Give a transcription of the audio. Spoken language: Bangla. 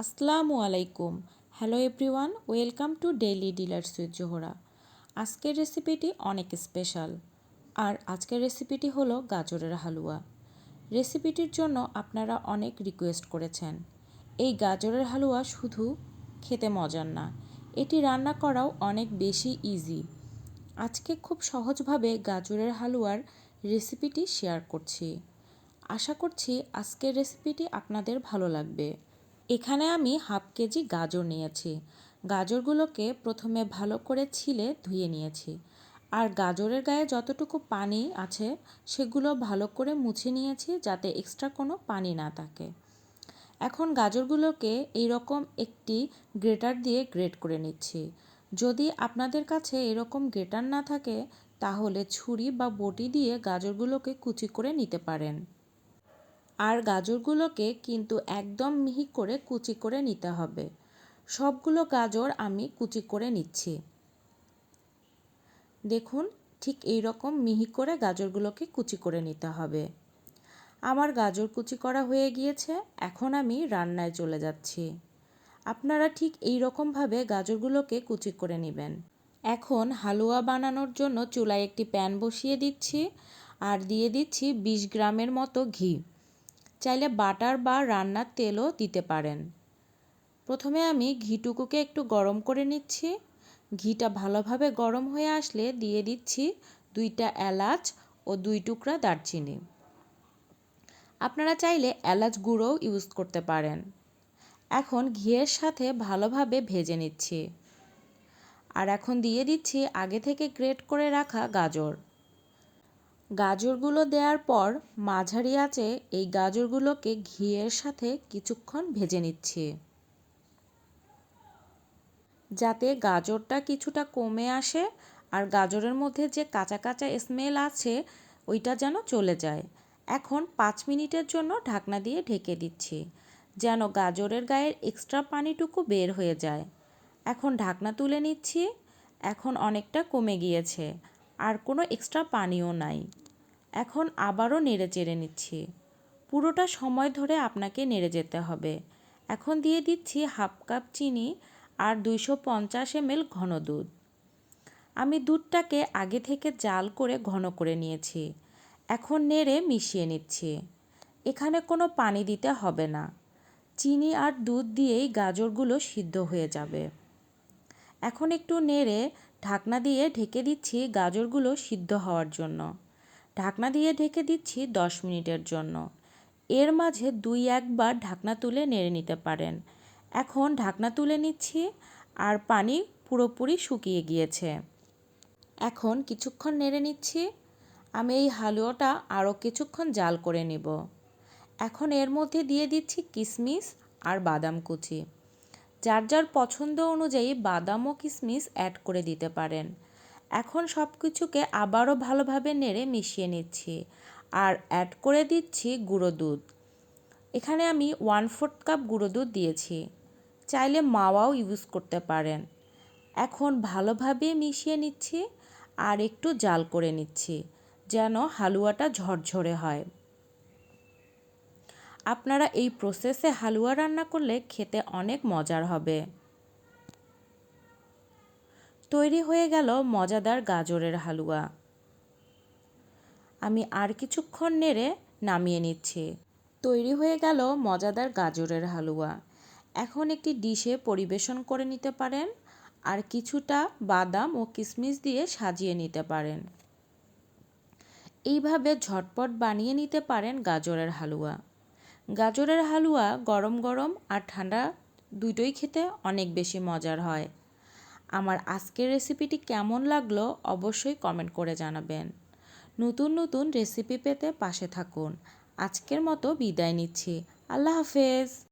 আসসালামু আলাইকুম। Hello everyone, welcome to daily dealers with Zohra. আজকের রেসিপিটি অনেক স্পেশাল। আর আজকের রেসিপিটি হলো গাজরের হালুয়া। রেসিপিটির জন্য আপনারা অনেক রিকোয়েস্ট করেছেন। এই গাজরের হালুয়া শুধু খেতে মজার না, এটি রান্না করাও অনেক বেশি ইজি। আজকে খুব সহজভাবে গাজরের হালুয়ার রেসিপিটি শেয়ার করছি। আশা করছি আজকের রেসিপিটি আপনাদের ভালো লাগবে। এখানে আমি হাফ কেজি গাজর নিয়েছি। গাজরগুলোকে প্রথমে ভালো করে ছিলে ধুয়ে নিয়েছি। আর গাজরের গায়ে যতটুকু পানি আছে সেগুলো ভালো করে মুছে নিয়েছি, যাতে এক্সট্রা কোনো পানি না থাকে। এখন গাজরগুলোকে এইরকম একটি গ্রেটার দিয়ে গ্রেট করে নিচ্ছি। যদি আপনাদের কাছে এরকম গ্রেটার না থাকে তাহলে ছুরি বা বটি দিয়ে গাজরগুলোকে কুচি করে নিতে পারেন। আর গাজরগুলোকে কিন্তু একদম মিহি করে কুচি করে নিতে হবে। সবগুলো গাজর আমি কুচি করে নিচ্ছি। দেখুন, ঠিক এই রকম মিহি করে গাজরগুলোকে কুচি করে নিতে হবে। আমার গাজর কুচি করা হয়ে গিয়েছে। এখন আমি রান্নায় চলে যাচ্ছি। আপনারা ঠিক এই রকমভাবে গাজরগুলোকে কুচি করে নেবেন। এখন হালুয়া বানানোর জন্য চুলায় একটি প্যান বসিয়ে দিচ্ছি আর দিয়ে দিচ্ছি 20 গ্রামের মতো ঘি। চাইলে বাটার বা রান্নার তেলও দিতে পারেন। প্রথমে আমি ঘিটুকুকে একটু গরম করে নিচ্ছি। ঘিটা ভালোভাবে গরম হয়ে আসলে দিয়ে দিচ্ছি 2টা এলাচ ও 2 টুকরা দারচিনি। আপনারা চাইলে এলাচ গুঁড়োও ইউজ করতে পারেন। এখন ঘিয়ের সাথে ভালোভাবে ভেজে নিচ্ছি। আর এখন দিয়ে দিচ্ছি আগে থেকে গ্রেট করে রাখা গাজর। গাজরগুলো দেওয়ার পর মাঝারি আঁচে এই গাজরগুলোকে ঘিয়ের সাথে কিছুক্ষণ ভেজে নিচ্ছি, যাতে গাজরটা কিছুটা কমে আসে আর গাজরের মধ্যে যে কাঁচা কাঁচা স্মেল আছে ওইটা যেন চলে যায়। এখন 5 মিনিটের জন্য ঢাকনা দিয়ে ঢেকে দিচ্ছি, যেন গাজরের গায়ের এক্সট্রা পানিটুকু বের হয়ে যায়। এখন ঢাকনা তুলে নিচ্ছি। এখন অনেকটা কমে গিয়েছে, আর কোনো এক্সট্রা পানিও নাই। এখন আবারও নেড়ে চেড়ে নিচ্ছি। পুরোটা সময় ধরে আপনাকে নেড়ে যেতে হবে। এখন দিয়ে দিচ্ছি হাফ কাপ চিনি আর 250 ml ঘন দুধ। আমি দুধটাকে আগে থেকে জাল করে ঘন করে নিয়েছি। এখন নেড়ে মিশিয়ে নিচ্ছি। এখানে কোনো পানি দিতে হবে না। চিনি আর দুধ দিয়েই গাজরগুলো সিদ্ধ হয়ে যাবে। এখন একটু নেড়ে ঢাকনা দিয়ে ঢেকে দিচ্ছি গাজরগুলো সিদ্ধ হওয়ার জন্য। ঢাকনা দিয়ে ঢেকে দিচ্ছি 10 মিনিটের জন্য। এর মাঝে 2-1 বার ঢাকনা তুলে নেড়ে নিতে পারেন। এখন ঢাকনা তুলে নিচ্ছি আর পানি পুরোপুরি শুকিয়ে গিয়েছে। এখন কিছুক্ষণ নেড়ে নিচ্ছি। আমি এই হালুয়াটা আরও কিছুক্ষণ জাল করে নেব। এখন এর মধ্যে দিয়ে দিচ্ছি কিশমিশ আর বাদাম কুচি। যার যার পছন্দ অনুযায়ী বাদাম ও কিশমিশ অ্যাড করে দিতে পারেন। এখন সব কিছুকে আবারও ভালোভাবে নেড়ে মিশিয়ে নিচ্ছি আর অ্যাড করে দিচ্ছি গুঁড়ো দুধ। এখানে আমি 1/4 কাপ গুঁড়ো দুধ দিয়েছি। চাইলে মাওয়াও ইউজ করতে পারেন। এখন ভালোভাবে মিশিয়ে নিচ্ছি আর একটু জাল করে নিচ্ছি, যেন হালুয়াটা ঝরঝরে হয়। আপনারা এই প্রসেসে হালুয়া রান্না করলে খেতে অনেক মজার হবে। তৈরি হয়ে গেল মজাদার গাজরের হালুয়া। আমি আর কিছুক্ষণ নেড়ে নামিয়ে নিচ্ছি। তৈরি হয়ে গেল মজাদার গাজরের হালুয়া। এখন একটি ডিশে পরিবেশন করে নিতে পারেন আর কিছুটা বাদাম ও কিশমিশ দিয়ে সাজিয়ে নিতে পারেন। এইভাবে ঝটপট বানিয়ে নিতে পারেন গাজরের হালুয়া। গাজরের হালুয়া গরম গরম আর ঠান্ডা দুটোই খেতে অনেক বেশি মজার হয়। আমার আজকের রেসিপিটি কেমন লাগলো অবশ্যই কমেন্ট করে জানাবেন। নতুন নতুন রেসিপি পেতে পাশে থাকুন। আজকের মতো বিদায় নিচ্ছি। আল্লাহ হাফেজ।